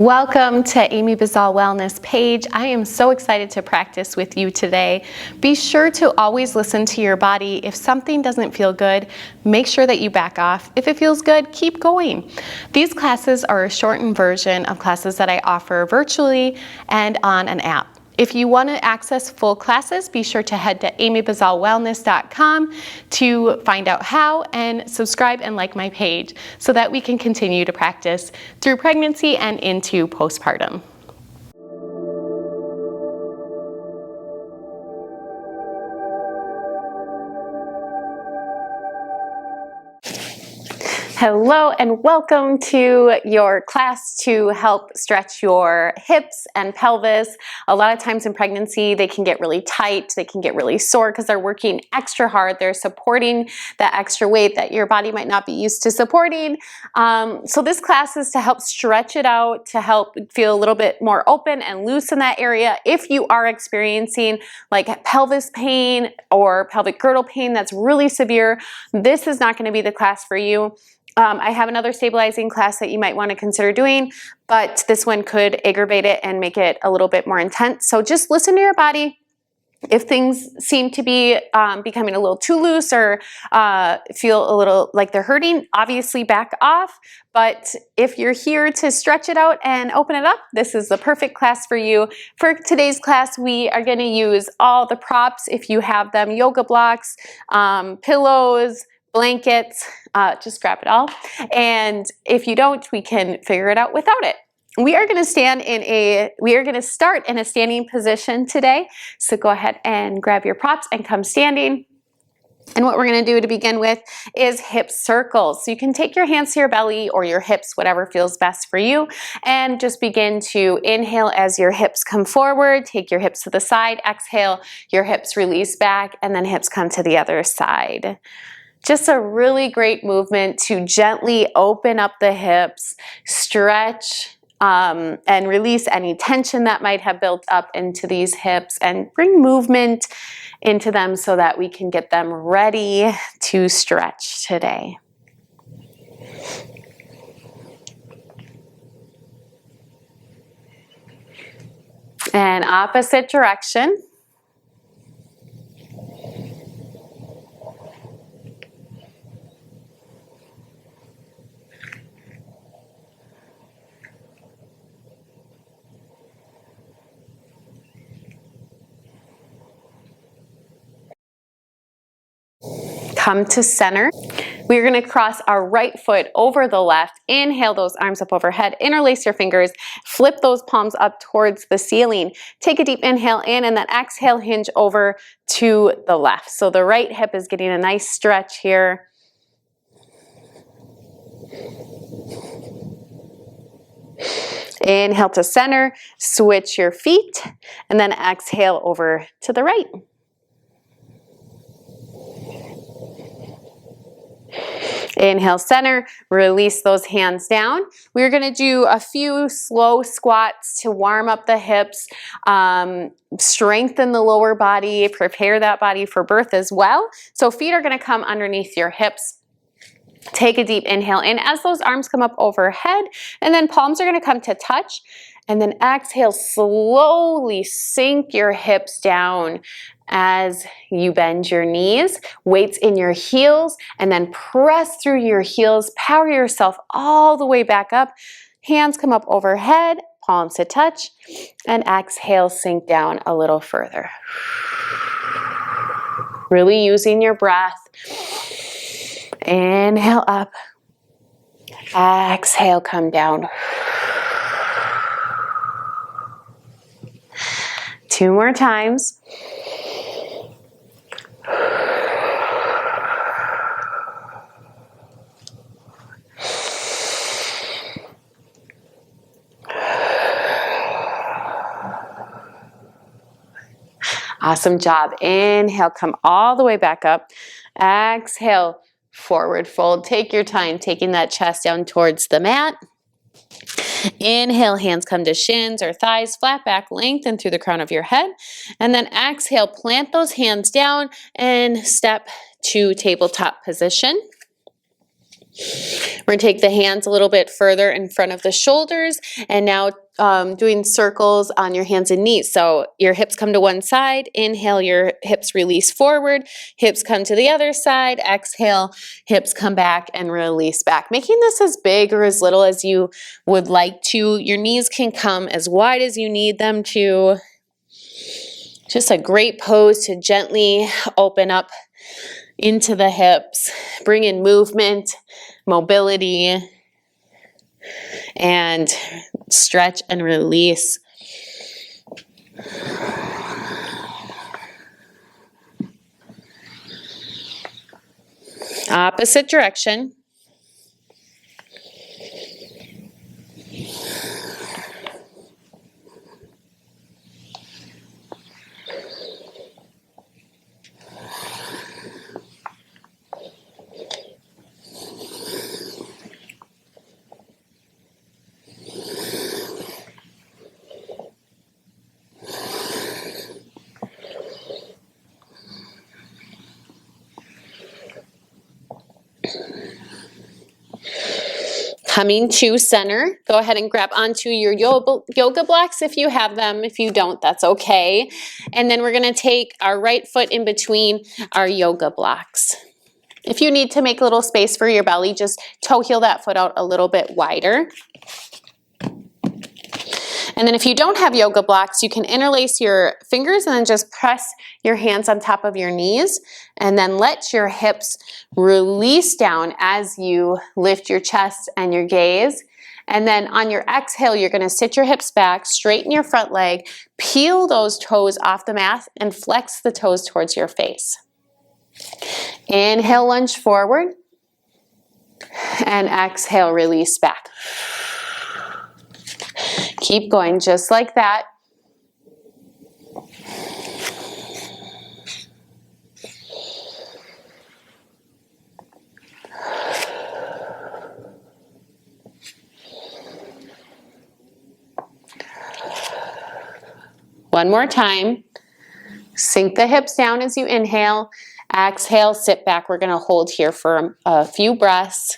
Welcome to Amy Bazal Wellness page. I am so excited to practice with you today. Be sure to always listen to your body. If something doesn't feel good, make sure that you back off. If it feels good, keep going. These classes are a shortened version of classes that I offer virtually and on an app. If you want to access full classes, be sure to head to amybazalwellness.com to find out how, and subscribe and like my page so that we can continue to practice through pregnancy and into postpartum. Hello and welcome to your class to help stretch your hips and pelvis. A lot of times in pregnancy they can get really tight, they can get really sore because they're working extra hard. They're supporting that extra weight that your body might not be used to supporting. So this class is to help stretch it out, to help feel a little bit more open and loose in that area. If you are experiencing like pelvis pain or pelvic girdle pain that's really severe, this is not going to be the class for you. I have another stabilizing class that you might want to consider doing, but this one could aggravate it and make it a little bit more intense. So just listen to your body. If things seem to be becoming a little too loose or feel a little like they're hurting, obviously back off. But if you're here to stretch it out and open it up, this is the perfect class for you. For today's class, we are going to use all the props if you have them: yoga blocks, pillows, blankets, just grab it all. And if you don't, we can figure it out without it. We are going to start in a standing position today. So go ahead and grab your props and come standing. And what we're going to do to begin with is hip circles. So you can take your hands to your belly or your hips, whatever feels best for you, and just begin to inhale as your hips come forward. Take your hips to the side. Exhale, your hips release back, and then hips come to the other side. Just a really great movement to gently open up the hips, stretch, and release any tension that might have built up into these hips, and bring movement into them so that we can get them ready to stretch today. And opposite direction. Come to center. We're going to cross our right foot over the left. Inhale those arms up overhead. Interlace your fingers. Flip those palms up towards the ceiling. Take a deep inhale in, and then exhale, hinge over to the left. So the right hip is getting a nice stretch here. Inhale to center. Switch your feet, and then exhale over to the right. Inhale, center, release those hands down. We're going to do a few slow squats to warm up the hips, strengthen the lower body, prepare that body for birth as well. So feet are going to come underneath your hips. Take a deep inhale in as those arms come up overhead, and then palms are going to come to touch. And then exhale, slowly sink your hips down as you bend your knees, weights in your heels, and then press through your heels, power yourself all the way back up. Hands come up overhead, palms to touch, and exhale, sink down a little further. Really using your breath. Inhale up, exhale, come down. 2 more times. Awesome job. Inhale, come all the way back up. Exhale, forward fold. Take your time taking that chest down towards the mat. Inhale, hands come to shins or thighs, flat back, lengthen through the crown of your head. And then exhale, plant those hands down and step to tabletop position. We're going to take the hands a little bit further in front of the shoulders, and now doing circles on your hands and knees. So your hips come to one side, inhale, your hips release forward, hips come to the other side, exhale, hips come back and release back. Making this as big or as little as you would like to. Your knees can come as wide as you need them to. Just a great pose to gently open up into the hips, bring in movement, mobility, and stretch and release. Opposite direction. Coming to center, go ahead and grab onto your yoga blocks if you have them. If you don't, that's okay. And then we're going to take our right foot in between our yoga blocks. If you need to make a little space for your belly, just toe heel that foot out a little bit wider. And then if you don't have yoga blocks, you can interlace your fingers and then just press your hands on top of your knees, and then let your hips release down as you lift your chest and your gaze. And then on your exhale, you're going to sit your hips back, straighten your front leg, peel those toes off the mat, and flex the toes towards your face. Inhale, lunge forward, and exhale, release back. Keep going just like that. One more time. Sink the hips down as you inhale. Exhale, sit back. We're going to hold here for a few breaths.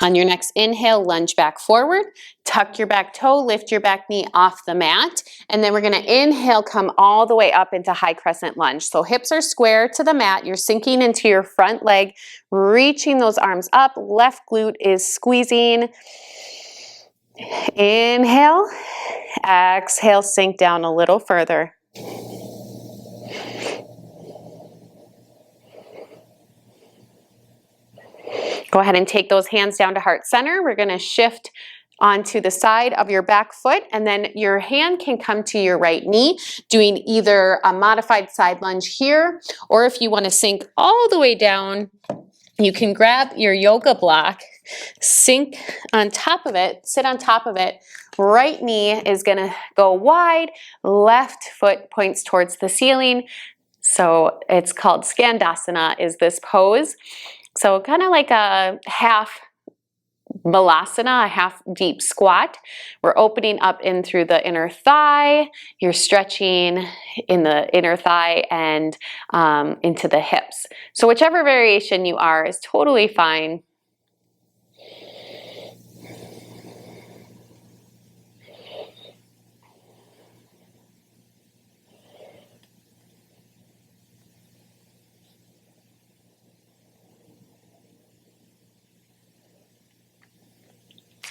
On your next inhale, lunge back forward, tuck your back toe, lift your back knee off the mat, and then we're going to inhale, come all the way up into high crescent lunge. So hips are square to the mat, you're sinking into your front leg, reaching those arms up, left glute is squeezing. Inhale, exhale, sink down a little further. Go ahead and take those hands down to heart center. We're going to shift onto the side of your back foot, and then your hand can come to your right knee, doing either a modified side lunge here, or if you want to sink all the way down, you can grab your yoga block, sink on top of it, sit on top of it. Right knee is going to go wide, left foot points towards the ceiling. So it's called Skandasana is this pose. So kind of like a half balasana, a half deep squat. We're opening up in through the inner thigh. You're stretching in the inner thigh and into the hips. So whichever variation you are is totally fine.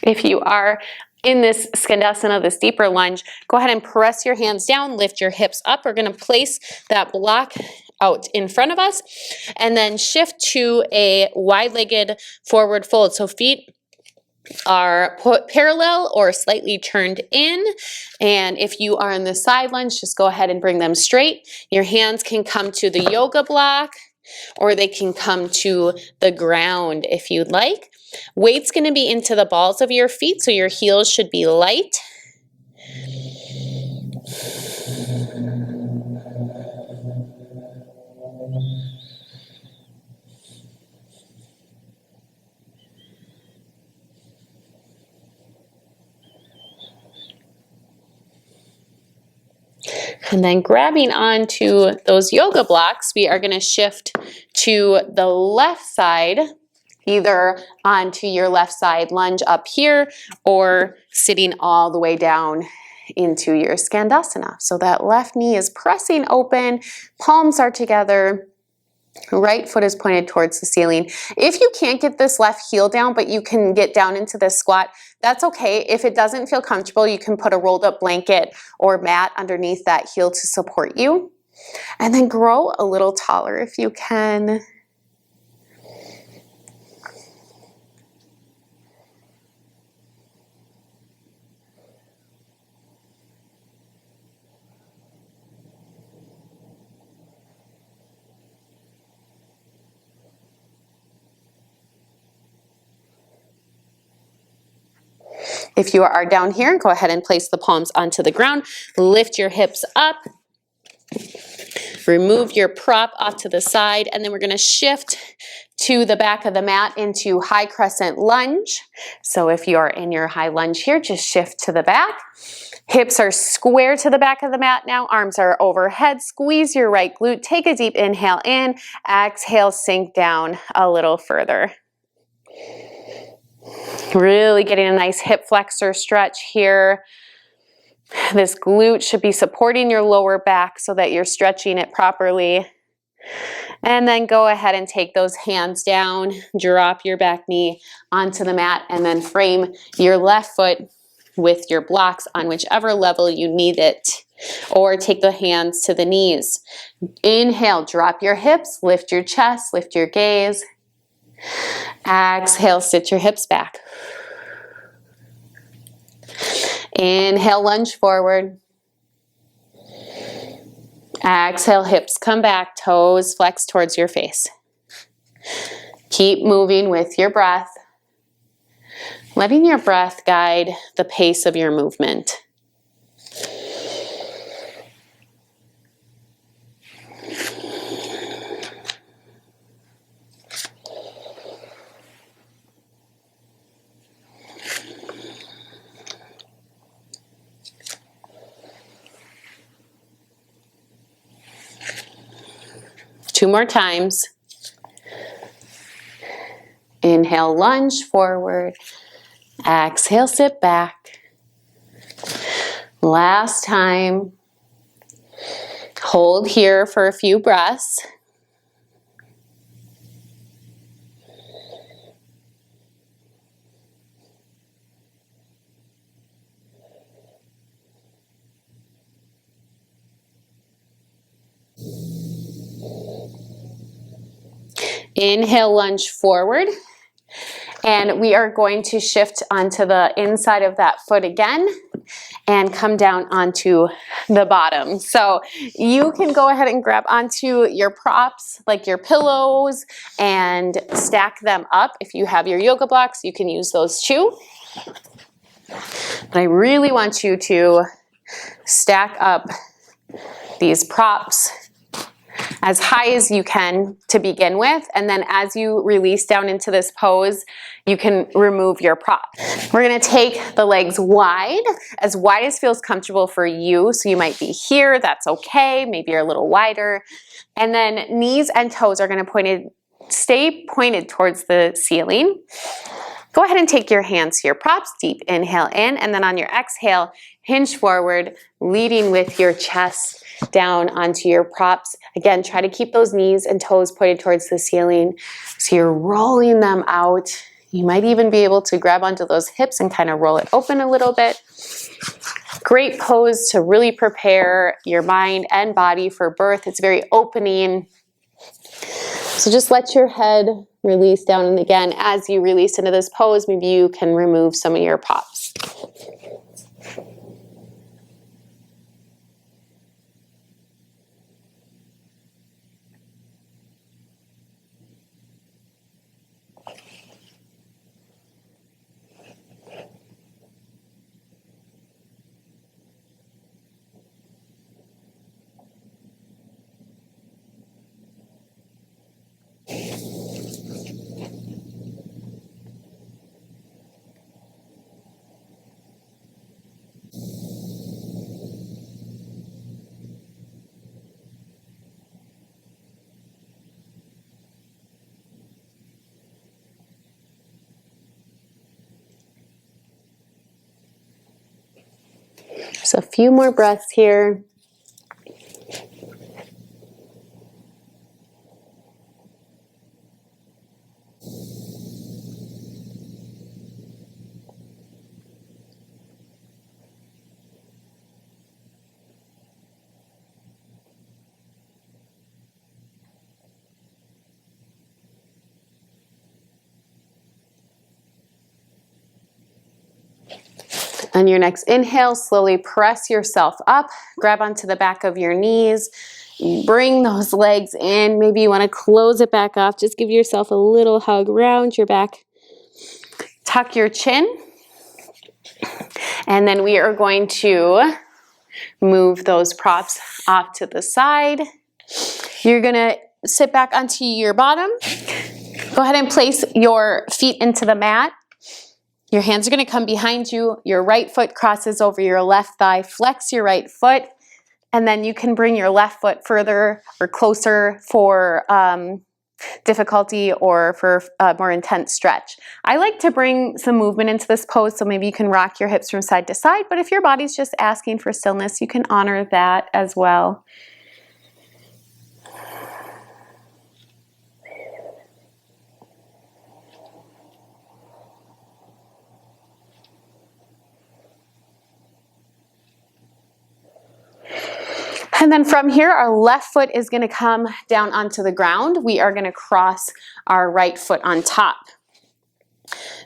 If you are in this Skandasana, this deeper lunge, go ahead and press your hands down, lift your hips up. We're going to place that block out in front of us and then shift to a wide-legged forward fold. So feet are put parallel or slightly turned in. And if you are in the side lunge, just go ahead and bring them straight. Your hands can come to the yoga block or they can come to the ground if you'd like. Weight's going to be into the balls of your feet, so your heels should be light. And then grabbing onto those yoga blocks, we are going to shift to the left side, either onto your left side lunge up here or sitting all the way down into your Skandasana. So that left knee is pressing open, palms are together, right foot is pointed towards the ceiling. If you can't get this left heel down, but you can get down into this squat, that's okay. If it doesn't feel comfortable, you can put a rolled up blanket or mat underneath that heel to support you. And then grow a little taller if you can. If you are down here, go ahead and place the palms onto the ground. Lift your hips up. Remove your prop off to the side, and then we're going to shift to the back of the mat into high crescent lunge. So if you are in your high lunge here, just shift to the back. Hips are square to the back of the mat now. Arms are overhead. Squeeze your right glute. Take a deep inhale in. Exhale, sink down a little further. Really getting a nice hip flexor stretch here. This glute should be supporting your lower back so that you're stretching it properly. And then go ahead and take those hands down, drop your back knee onto the mat, and then frame your left foot with your blocks on whichever level you need it. Or take the hands to the knees. Inhale, drop your hips, lift your chest, lift your gaze. Exhale, sit your hips back. Inhale, lunge forward. Exhale, hips come back, toes flex towards your face. Keep moving with your breath, letting your breath guide the pace of your movement. Two more times. Inhale, lunge forward. Exhale, sit back. Last time. Hold here for a few breaths. Inhale, lunge forward. And we are going to shift onto the inside of that foot again and come down onto the bottom. So you can go ahead and grab onto your props, like your pillows, and stack them up. If you have your yoga blocks, you can use those too. But I really want you to stack up these props as high as you can to begin with, and then as you release down into this pose, you can remove your prop. We're gonna take the legs wide as feels comfortable for you. So you might be here, that's okay, maybe you're a little wider. And then knees and toes are gonna stay pointed towards the ceiling. Go ahead and take your hands to your props, deep inhale in, and then on your exhale, hinge forward, leading with your chest down onto your props. Again, try to keep those knees and toes pointed towards the ceiling. So you're rolling them out. You might even be able to grab onto those hips and kind of roll it open a little bit. Great pose to really prepare your mind and body for birth. It's very opening. So just let your head release down, and again, as you release into this pose, maybe you can remove some of your props. Just a few more breaths here. On your next inhale, slowly press yourself up, grab onto the back of your knees, bring those legs in. Maybe you want to close it back off. Just give yourself a little hug around your back. Tuck your chin. And then we are going to move those props off to the side. You're going to sit back onto your bottom. Go ahead and place your feet into the mat. Your hands are going to come behind you. Your right foot crosses over your left thigh. Flex your right foot. And then you can bring your left foot further or closer for difficulty or for a more intense stretch. I like to bring some movement into this pose, so maybe you can rock your hips from side to side, but if your body's just asking for stillness, you can honor that as well. And then from here, our left foot is going to come down onto the ground. We are going to cross our right foot on top.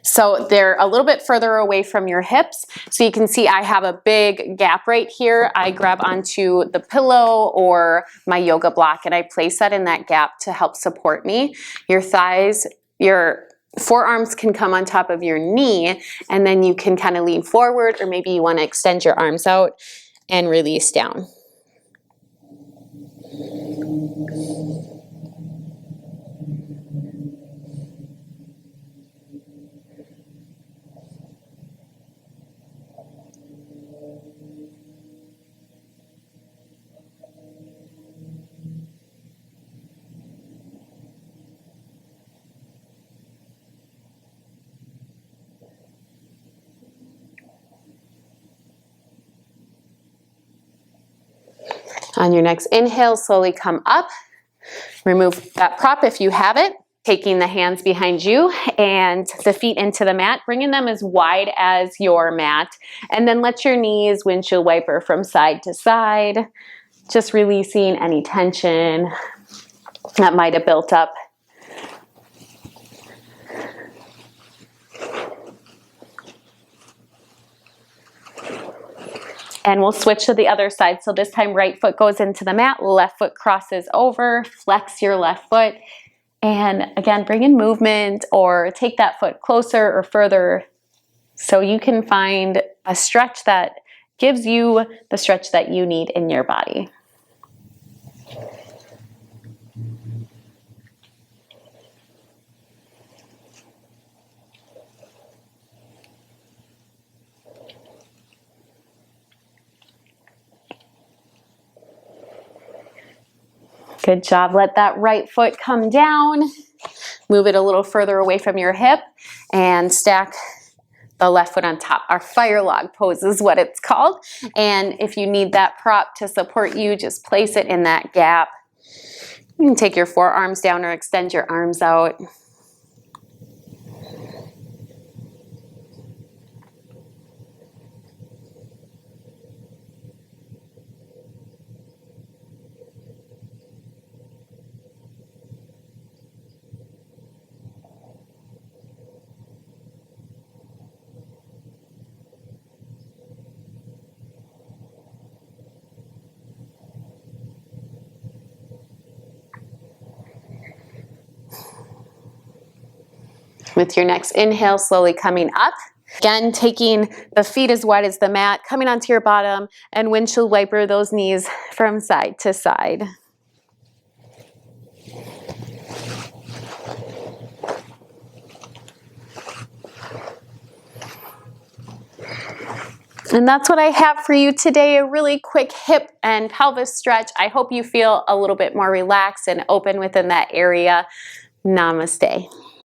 So they're a little bit further away from your hips. So you can see I have a big gap right here. I grab onto the pillow or my yoga block and I place that in that gap to help support me. Your thighs, your forearms can come on top of your knee, and then you can kind of lean forward, or maybe you want to extend your arms out and release down. On your next inhale, slowly come up. Remove that prop if you have it. Taking the hands behind you and the feet into the mat, bringing them as wide as your mat. And then let your knees windshield wiper from side to side. Just releasing any tension that might have built up. And we'll switch to the other side. So this time right foot goes into the mat, left foot crosses over, flex your left foot. And again, bring in movement or take that foot closer or further so you can find a stretch that gives you the stretch that you need in your body. Good job. Let that right foot come down. Move it a little further away from your hip and stack the left foot on top. Our fire log pose is what it's called. And if you need that prop to support you, just place it in that gap. You can take your forearms down or extend your arms out. With your next inhale, slowly coming up. Again, taking the feet as wide as the mat, coming onto your bottom, and windshield wiper those knees from side to side. And that's what I have for you today, a really quick hip and pelvis stretch. I hope you feel a little bit more relaxed and open within that area. Namaste.